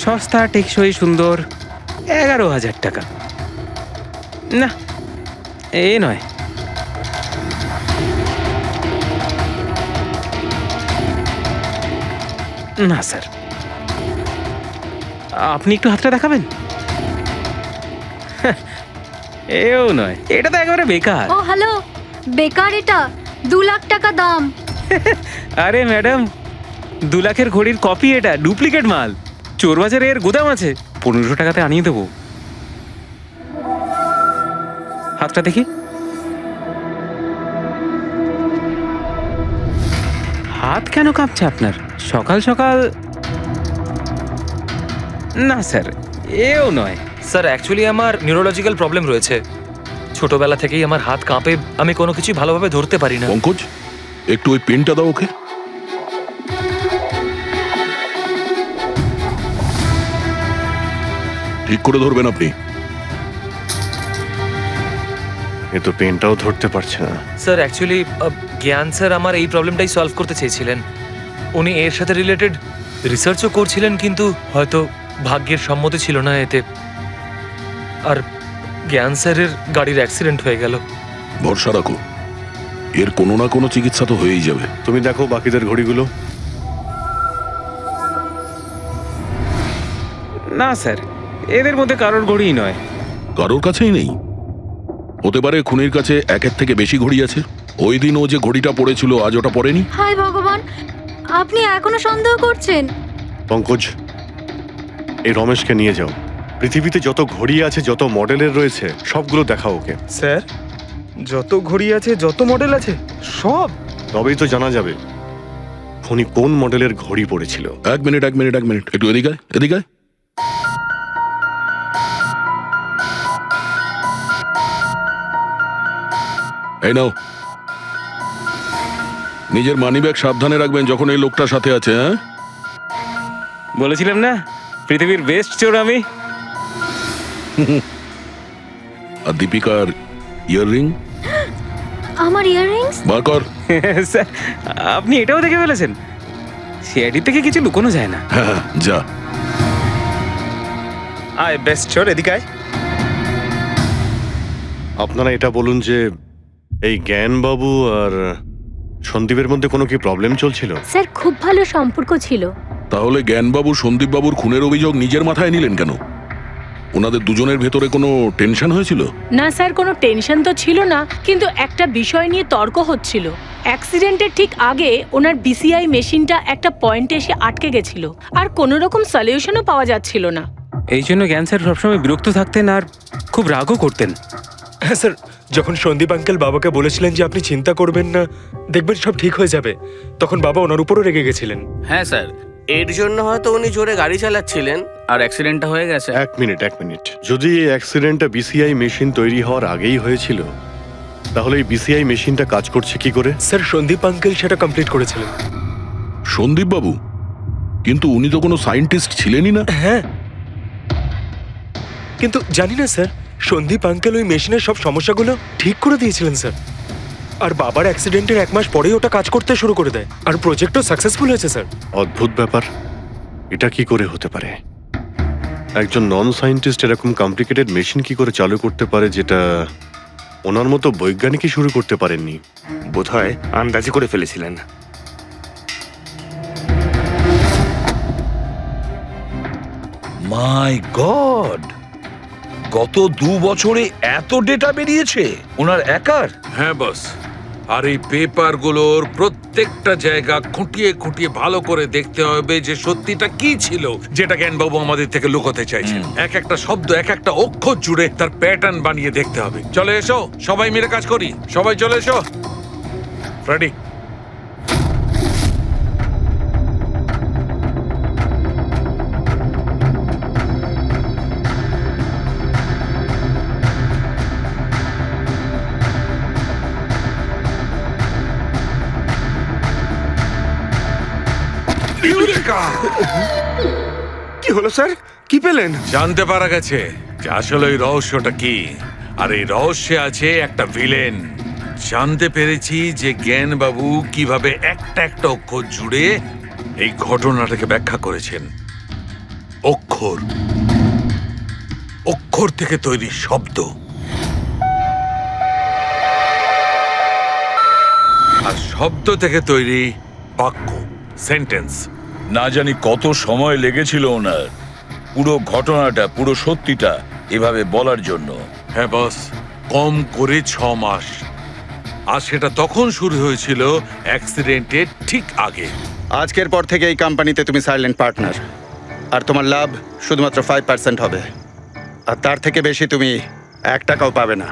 সস্তা, টেকসই, সুন্দর। 11,000 টাকা। না, এ নয়। না স্যার, আপনি একটু হাতটা দেখাবেন? এও নয়, এটা তো একেবারে বেকার। ও হ্যালো, বেকার এটা? 2 লাখ টাকা দাম। আরে ম্যাডাম, 2 লাখের ঘড়ির কপি, এটা ডুপ্লিকেট মাল। চোর বাজারে এর গুদাম আছে, 1500 টাকাতে আনিয়ে দেবো। হাতটা দেখি। হাত কেন কাঁপছে আপনার সকাল সকাল? না স্যার, এও নয়। স্যার, অ্যাকচুয়ালি আমার নিউরোলজিক্যাল প্রবলেম রয়েছে। ছোটবেলা থেকেই আমার হাত কাঁপে, আমি কোনো কিছু ভালোভাবে ধরতে পারি না। পঙ্কজ, একটু ওই পেনটা দাও ওকে। ঠিক করে ধরবেন আপনি। এ তো পেনটাও ধরতে পারছে না। স্যার, অ্যাকচুয়ালি জ্ঞান স্যার আমার এই প্রবলেমটাই সলভ করতে চেয়েছিলেন। উনি এর সাথে রিলেটেড রিসার্চও করছিলেন, কিন্তু হয়তো ভাগ্যের সম্মতি ছিল না এতে। আর জ্ঞান স্যারের গাড়ির অ্যাক্সিডেন্ট হয়ে গেল। ভরসা রাখো, এর কোনো না কোনো চিকিৎসা তো হয়েই যাবে। তুমি দেখো বাকিদের ঘড়িগুলো। না স্যার, এদের মধ্যে কারোর ঘড়িই নয়। কারোর কাছেই নেই? হতে পারে খুনির কাছে একের থেকে বেশি ঘড়ি আছে। ওই দিন ও যে ঘড়িটা পড়েছিল আজ ওটা পড়েনি। হায় ভগবান, আপনি এখনো সন্দেহ করছেন? পঙ্কজ, এই রমেশকে নিয়ে যাও। পৃথিবীতে যত ঘড়ি আছে, যত মডেলের রয়েছে, সবগুলো দেখাও ওকে। স্যার, যত ঘড়ি আছে, যত মডেল আছে, সব। তবেই তো জানা যাবে খুনি কোন মডেলের ঘড়ি পড়েছিল। এক মিনিট একটু এদিকে আয়। এই নাও, নিজের মানিব্যাগ সাবধানে রাখবেন যখন এই লোকটার সাথে আছে। হ্যাঁ, বলেছিলাম না পৃথিবীর বেস্ট চোর আমি। আর দীপিকার ইয়াররিং আমার ইয়াররিংস? বার কর। স্যার, আপনি এটাও দেখে ফেলেছেন? সিআইডি থেকে কিছু লুকোনো যায় না। হ্যাঁ, যা। আয় বেস্ট চোর, এদিকে আয়। আপনারা এটা বলুন যে এই জ্ঞানবাবু আর সন্দীপের মধ্যে কোনো কি প্রবলেম চলছিল? স্যার, খুব ভালো সম্পর্ক ছিল। তাহলে জ্ঞানবাবু সন্দীপবাবুর খুনের অভিযোগ নিজের মাথায় নিলেন কেন? ওনাদের দুজনের ভেতরে কোনো টেনশন হয়েছিল? না স্যার, কোনো টেনশন তো ছিল না, কিন্তু একটা বিষয় নিয়ে তর্ক হচ্ছিল। অ্যাক্সিডেন্টের ঠিক আগে ওনার বিসিআই মেশিনটা একটা পয়েন্টে এসে আটকে গেছিল, আর কোনো রকম সলিউশনও পাওয়া যাচ্ছিল না। এই জন্য জ্ঞান স্যার সবসময় বিরক্ত থাকতেন আর খুব রাগও করতেন। হ্যাঁ স্যার, যখন সন্দীপ আঙ্কেল বাবাকে বলেছিলেন যে আপনি চিন্তা করবেন না, দেখবেন সব ঠিক হয়ে যাবে, তখন বাবা ওনার উপরও রেগে গেছিলেন। হ্যাঁ স্যার, এর জন্য হয়তো উনি জোরে গাড়ি চালাচ্ছিলেন আর অ্যাক্সিডেন্টটা হয়ে গেছে। এক মিনিট, যদি এই অ্যাক্সিডেন্টটা বিসিআই মেশিন তৈরি হওয়ার আগেই হয়েছিল, তাহলে এই বিসিআই মেশিনটা কাজ করছে কি করে? স্যার, সন্দীপ আঙ্কেল সেটা কমপ্লিট করেছিলেন। সন্দীপবাবু? কিন্তু উনি তো কোনো সায়েন্টিস্ট ছিলেনই না। হ্যাঁ, কিন্তু জানি না স্যার, সন্দীপ আঙ্কেল ওই মেশিনের সব সমস্যাগুলো ঠিক করে দিয়েছিলেন স্যার। আর বাবার অ্যাক্সিডেন্টের 1 মাস পরেই ওটা কাজ করতে শুরু করে দেয়, আর প্রজেক্টও সাকসেসফুল হয়েছে স্যার। অদ্ভুত ব্যাপার, এটা কি করে হতে পারে? একজন নন সায়েন্টিস্ট এরকম কমপ্লিকেটেড মেশিন কি করে চালু করতে পারে, যেটা ওনার মতো বৈজ্ঞানিকই শুরু করতে পারেননি? বোধহয় আন্দাজি করে ফেলেছিলেন। মাই গড, গত 2 বছরে এত ডেটা বেরিয়েছে ওনার একার? হ্যাঁ বস, আর এই পেপারগুলোর প্রত্যেকটা জায়গা খুঁটিয়ে খুঁটিয়ে ভালো করে দেখতে হবে যে সত্যিটা কি ছিল যেটা জ্ঞানবাবু আমাদের থেকে লুকোতে চাইছেন। এক একটা শব্দ, এক একটা অক্ষর জুড়ে তার প্যাটার্ন বানিয়ে দেখতে হবে। চলে এসো, সবাই মিলে কাজ করি। সবাই চলে এসো। ফ্রেডি, কি হলো স্যার, কি পেলেন? জানতে পারা গেছে যে আসলে ওই রহস্যটা কি, আর এই রহস্যে আছে একটা ভিলেন। জানতে পেরেছি যে জ্ঞানবাবু কিভাবে একটা একটা অক্ষর জুড়ে এই ঘটনাটাকে ব্যাখ্যা করেছেন। অক্ষর, অক্ষর থেকে তৈরি শব্দ, আর শব্দ থেকে তৈরি বাক্য, সেন্টেন্স। না জানি কত সময় লেগেছিল ওনার পুরো ঘটনাটা, পুরো সত্যিটা এভাবে বলার জন্য। হ্যাঁ বস, কম করে 6 মাস। আর সেটা তখন শুরু হয়েছিল অ্যাক্সিডেন্টের ঠিক আগে। আজকের পর থেকে এই কোম্পানিতে তুমি সাইলেন্ট পার্টনার, আর তোমার লাভ শুধুমাত্র 5% হবে, আর তার থেকে বেশি তুমি 1 টাকাও পাবে না।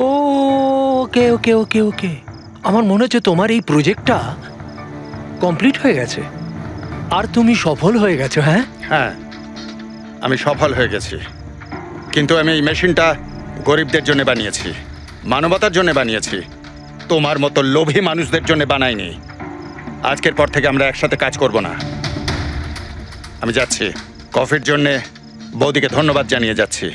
ওকে ওকে ওকে ওকে, আমার মনে হচ্ছে তোমার এই প্রজেক্টটা কমপ্লিট হয়ে গেছে আর তুমি সফল হয়ে গেছো। হ্যাঁ হ্যাঁ, আমি সফল হয়ে গেছি, কিন্তু আমি এই মেশিনটা গরিবদের জন্য বানিয়েছি, মানবতার জন্য বানিয়েছি, তোমার মতো লোভী মানুষদের জন্য বানাইনি। আজকের পর থেকে আমরা একসাথে কাজ করব না। আমি যাচ্ছি, কফির জন্যে বৌদিকে ধন্যবাদ জানিয়ে যাচ্ছি।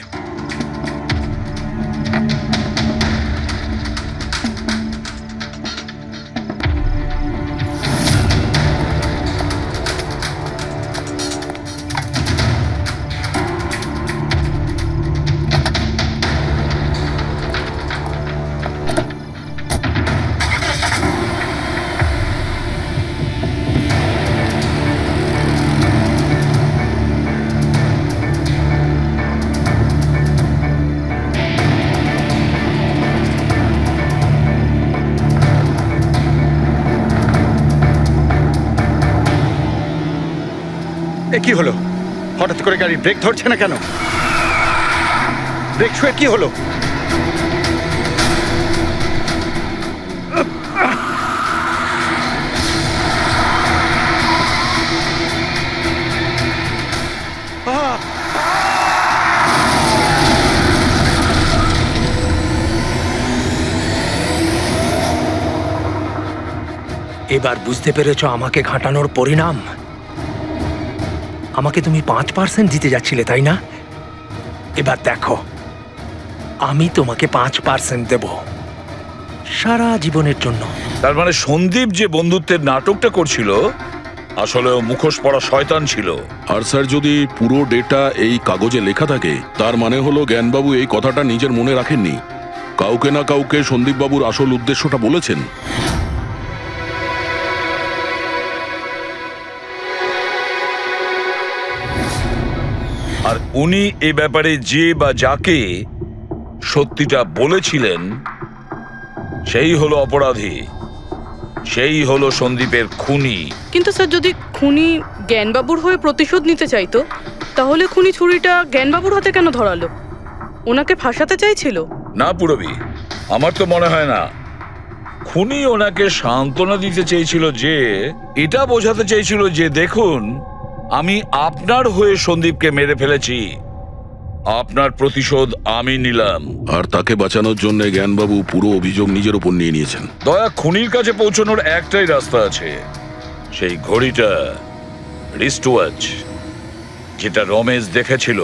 এ কি হলো? হঠাৎ করে গাড়ি ব্রেক ধরছে না কেন? ব্রেক শুয়ে কি হলো? এবার বুঝতে পেরেছ আমাকে ঘাঁটানোর পরিণাম? আমাকে তুমি 5% দিতে যাচ্ছিলে, তাই না? এবার দেখো, আমি তোমাকে 5% দেব সারা জীবনের জন্য। তার মানে সন্দীপ যে বন্ধুত্বের নাটকটা করছিল আসলে ও মুখোশ পরা শয়তান ছিল। আর স্যার, যদি পুরো ডেটা এই কাগজে লেখা থাকে, তার মানে হলো জ্ঞানবাবু এই কথাটা নিজের মনে রাখেননি, কাউকে না কাউকে সন্দীপবাবুর আসল উদ্দেশ্যটা বলেছেন। আর উনি এ ব্যাপারে যে বা যাকে সত্যিটা বলেছিলেন সেই হলো অপরাধী, সেই হলো সন্দীপের খুনি। কিন্তু স্যার, যদি খুনি জ্ঞানবাবুর হয়ে প্রতিশোধ নিতে চাইতো, তাহলে খুনি ছুরিটা জ্ঞানবাবুর হাতে কেন ধরালো? ওনাকে ফাঁসাতে চাইছিল? না পুরবি, আমার তো মনে হয় না। খুনি ওনাকে সান্ত্বনা দিতে চেয়েছিল, যে এটা বোঝাতে চেয়েছিল যে দেখুন, আমি আপনার হয়ে সন্দীপকে মেরে ফেলেছি, আপনার প্রতিশোধ আমি নিলাম। আর তাকে বাঁচানোর জন্য জ্ঞানবাবু পুরো অভিযোগ নিজের উপর নিয়ে নিয়েছেন। দয়া, খুনির কাছে পৌঁছানোর একটাই রাস্তা আছে, সেই ঘড়িটা, রিস্ট ওয়াচ, যেটা রমেশ দেখেছিল।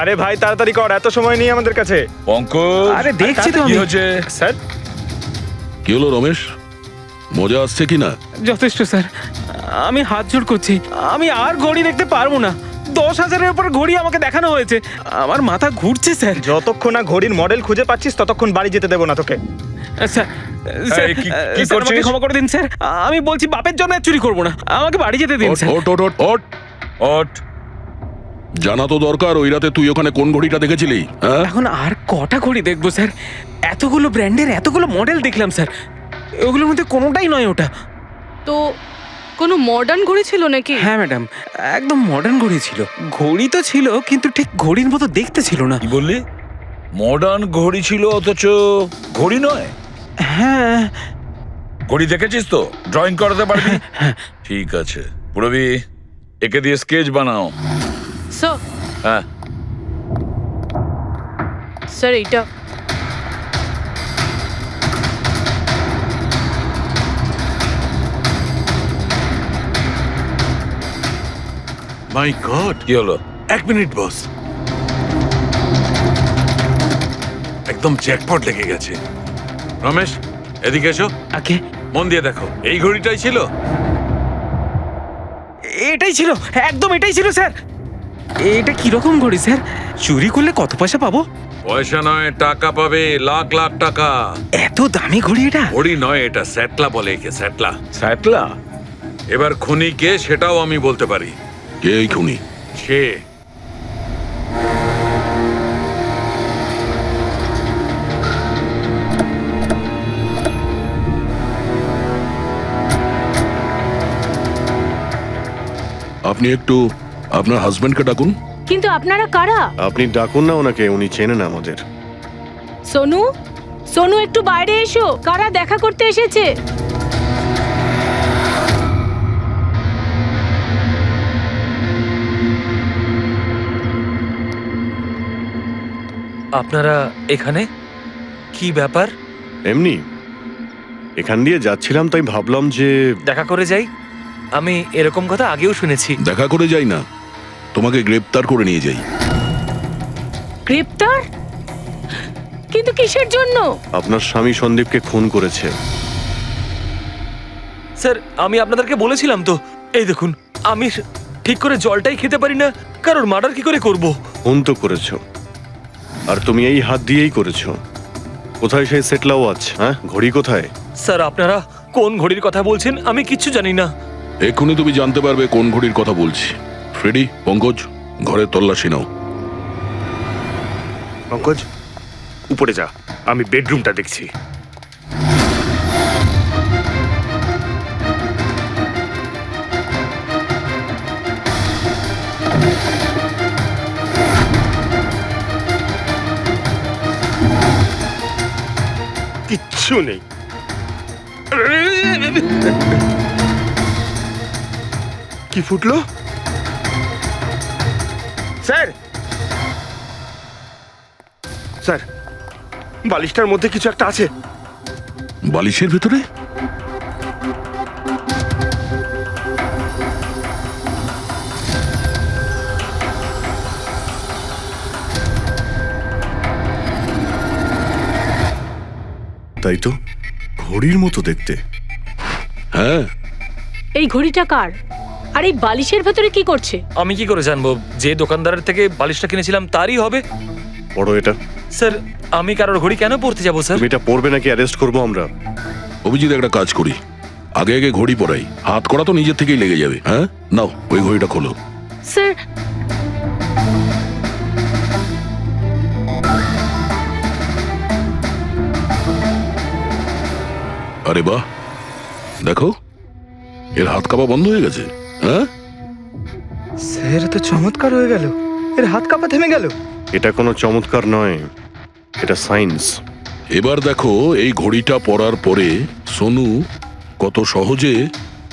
আরে ভাই, তাড়াতাড়ি কর, এত সময় নেই আমাদের কাছে। পঙ্কজ, আরে দেখছি তো কি আমি। হচ্ছে? স্যার, কি হলো রমেশ, মজা আসছে কি না? যথেষ্ট স্যার, আমি হাত জোড় করছি, আমি আর ঘড়ি দেখতে পারবো না। 10,000-এর উপর ঘড়ি আমাকে দেখানো হয়েছে, আমার মাথা ঘুরছে স্যার। যতক্ষণ না ঘড়ির মডেল খুঁজে পাচ্ছিস ততক্ষণ বাড়ি যেতে দেবো না তোকে। স্যার, স্যার, এই, কি স্যার, আমাকে করছিস? ক্ষমা করে দিন স্যার, আমি বলছি বাপের জন্য আর চুরি করবো না, আমাকে বাড়ি যেতে দিন ওঠ, স্যার। ওঠ, ওঠ, ওঠ, ওঠ। ওঠ। জানা তো দরকার ওই রাতে তুই ওখানে কোন ঘড়িটা দেখেছিলি, হ্যাঁ? এখন আর কটা ঘড়ি দেখবো স্যার? এতগুলো ব্র্যান্ডের এতগুলো মডেল দেখলাম স্যার, ওগুলোর মধ্যে কোনোটাই নয় ওটা। তো কোনো মডার্ন ঘড়ি ছিল নাকি? হ্যাঁ ম্যাডাম, একদম মডার্ন ঘড়ি ছিল। ঘড়ি তো ছিল, কিন্তু ঠিক ঘড়ির মতো দেখতে ছিল না। কি বললি? মডার্ন ঘড়ি ছিল অথচ ঘড়ি নয়? হ্যাঁ। ঘড়ি দেখেছিস তো? ড্রয়িং করাতে পারবি? ঠিক আছে পুরবি, একে দিয়ে স্কেচ বানাও। স্যার, হ্যাঁ, স্যার এইটা। মাই গড, কি হলো? 1 মিনিট বস, একদম জ্যাকপট লেগে গেছে। রমেশ, এদিকে এসো। আগে মন দিয়ে দেখো, এই ঘড়িটাই ছিল। এটাই ছিল, একদম এটাই ছিল স্যার। এটা কিরকম ঘড়ি স্যার? চুরি করলে কত পয়সা পাবো? পয়সা নয়, টাকা পাবে, লাখ লাখ টাকা। এত দামি ঘড়ি এটা? ঘড়ি নয়, এটা স্যাটলা বলে একে, স্যাটলা। স্যাটলা? এবার খুনি কে সেটাও আমি বলতে পারি। কে এই খুনি? সে আপনি একটু আপনার হাজবেন্ডকে ডাকুন। কিন্তু আপনারা কারা? আপনি ডাকুন না ওনাকে, উনি চেনেন আমাদের। সোনু, সোনু একটু বাইরে এসো, কারা দেখা করতে এসেছে? আপনারা এখানে? কি ব্যাপার? এমনি এখান দিয়ে যাচ্ছিলাম, তাই ভাবলাম যে দেখা করে যাই। আমি এরকম কথা আগেও শুনেছি। দেখা করে যাই না, তোমাকে গ্রেপ্তার করে নিয়ে যাই। গ্রেপ্তার? কিন্তু কিসের জন্য? আপনার স্বামী সন্দীপকে খুন করেছে। স্যার, আমি আপনাদেরকে বলেছিলাম তো, এই দেখুন, আমি ঠিক করে জলটাই খেতে পারি না, কারোর মার্ডার কি করে করব? খুন তো করেছো, আর তুমি এই হাত দিয়েই করেছো। কোথায় সেই সেটলা ওয়াচ? হ্যাঁ, ঘড়ি কোথায়? স্যার, আপনারা কোন ঘড়ির কথা বলছেন আমি কিচ্ছু জানি না। এক্ষুনি তুমি জানতে পারবে কোন ঘড়ির কথা বলছি। ফ্রেডি, পঙ্কজ, ঘরের তল্লাশি নাও। পঙ্কজ, উপরে যা, আমি বেডরুমটা দেখছি। কিচ্ছু নেই। কি ফুটলো? স্যার, স্যার, বালিশটার মধ্যে কিছু একটা আছে। বালিশের ভেতরে? তাই তো, ঘড়ির মতো দেখতে। হ্যাঁ। এই ঘড়িটা কার? আর এই বালিশের ভেতরে কি করছে? আমি কি করে জানবো? যে দোকানদারের থেকে বালিশটা কিনেছিলাম তারই হবে। পড়ো এটা। স্যার, আমি কারোর ঘড়ি কেন পড়তে যাবো স্যার? তুমি এটা পড়বে নাকি অ্যারেস্ট করবো আমরা? অভিজিৎ, একটা কাজ করি, আগে আগে ঘড়ি পরাই, হাত করা তো নিজের থেকেই লেগে যাবে। হ্যাঁ, নাও ওই ঘড়িটা খোলো। স্যার, আরে বাহ, দেখো এর হাত কাঁপা বন্ধ হয়ে গেছে। হ্যাঁ স্যার, তো চমৎকার হয়ে গেল, এর হাত কাঁপা থেমে গেল। এটা কোনো চমৎকার নয়, এটা সায়েন্স। এবার দেখো এই ঘড়িটা পরার পরে সোনু কত সহজে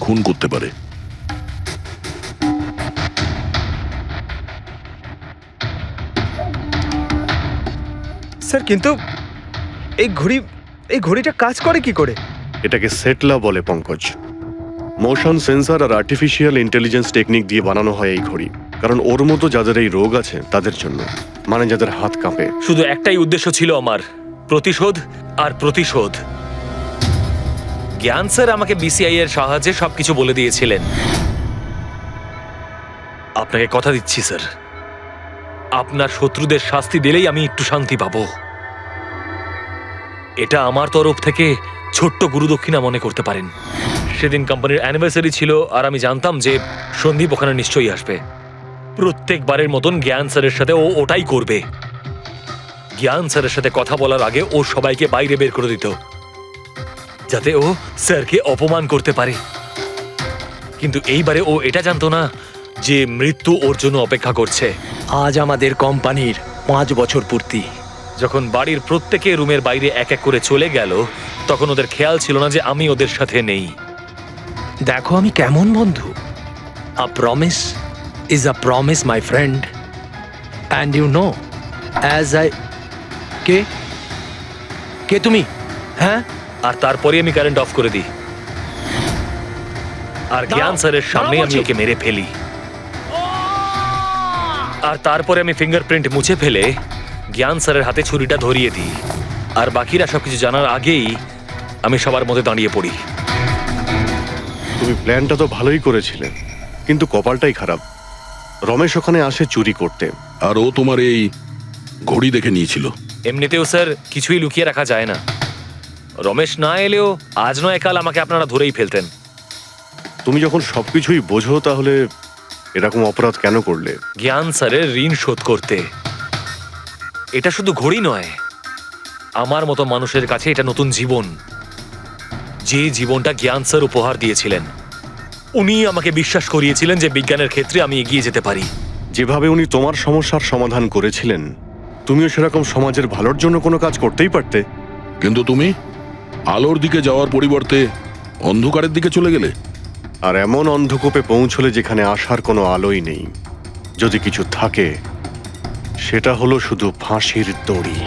খুন করতে পারে। স্যার, কিন্তু এই ঘড়িটা কাজ করে কি করে? এটাকে সেটলা বলে পঙ্কজ। মোশন সেন্সর আর আর্টিফিশিয়াল ইন্টেলিজেন্স টেকনিক দিয়ে বানানো হয় এই ঘড়ি, কারণ ওর মতো যাদের এই রোগ আছে তাদের জন্য, মানে যাদের হাত কাঁপে। শুধু একটাই উদ্দেশ্য ছিল আমার, প্রতিশোধ আর প্রতিশোধ। জ্ঞান স্যার আমাকে বিসিআই এর সাহায্যে সবকিছু বলে দিয়েছিলেন। আপনাকে কথা দিচ্ছি স্যার, আপনার শত্রুদের শাস্তি দিলেই আমি একটু শান্তি পাবো। এটা আমার তরফ থেকে ছোট্ট গুরুদক্ষিণা মনে করতে পারেন। সেদিন কোম্পানির অ্যানিভার্সারি ছিল আর আমি জানতাম যে সন্দীপ ওখানে নিশ্চয়ই আসবে। প্রত্যেকবারের মতন জ্ঞান স্যারের সাথে ও ওটাই করবে। জ্ঞান স্যারের সাথে কথা বলার আগে ও সবাইকে বাইরে বের করে দিত, যাতে ও স্যারকে অপমান করতে পারে। কিন্তু এইবারে ও এটা জানতো না যে মৃত্যু ওর জন্য অপেক্ষা করছে। আজ আমাদের কোম্পানির 5 বছর পূর্তি। যখন বাড়ির প্রত্যেকে রুমের বাইরে এক এক করে চলে গেল, তখন ওদের খেয়াল ছিল না যে আমি ওদের সাথে নেই। দেখো আমি কেমন বন্ধু। A promise is a promise my friend, and you know as I কে কে তুমি? হ্যাঁ, আর তারপরে আমি কারেন্ট অফ করে দিই আর জ্ঞান স্যারের সামনে আমি ওকে মেরে ফেলি। আর তারপরে আমি ফিঙ্গারপ্রিন্ট মুছে ফেলে জ্ঞান স্যারের হাতে ছুরিটা ধরিয়ে দিই। আর বাকিরা সবকিছু জানার আগেই আমি সবার মধ্যে দাঁড়িয়ে পড়ি। তুমি প্ল্যানটা তো ভালোই করেছিলে, কিন্তু কপালটাই খারাপ। রমেশ ওখানে আসে চুরি করতে, আর ও তোমার এই ঘড়ি দেখে নিয়েছিল। এমনিতেও স্যার কিছুই লুকিয়ে রাখা যায় না। রমেশ না এলেও আজ নয় কাল আমাকে আপনারা ধরেই ফেলতেন। তুমি যখন সবকিছুই বোঝো তাহলে এরকম অপরাধ কেন করলে? জ্ঞান স্যারের ঋণ শোধ করতে। এটা শুধু ঘড়ি নয়, আমার মতো মানুষের কাছে এটা নতুন জীবন, যে জীবনটা জ্ঞান স্যার উপহার দিয়েছিলেন। উনি আমাকে বিশ্বাস করিয়েছিলেন যে বিজ্ঞানের ক্ষেত্রে আমি এগিয়ে যেতে পারি। যেভাবে উনি তোমার সমস্যার সমাধান করেছিলেন, তুমিও সেরকম সমাজের ভালোর জন্য কোনো কাজ করতেই পারতে। কিন্তু তুমি আলোর দিকে যাওয়ার পরিবর্তে অন্ধকারের দিকে চলে গেলে। আর এমন অন্ধকূপে পৌঁছলে যেখানে আসার কোনো আলোই নেই। যদি কিছু থাকে, সেটা হলো শুধু ফাঁসির দড়ি।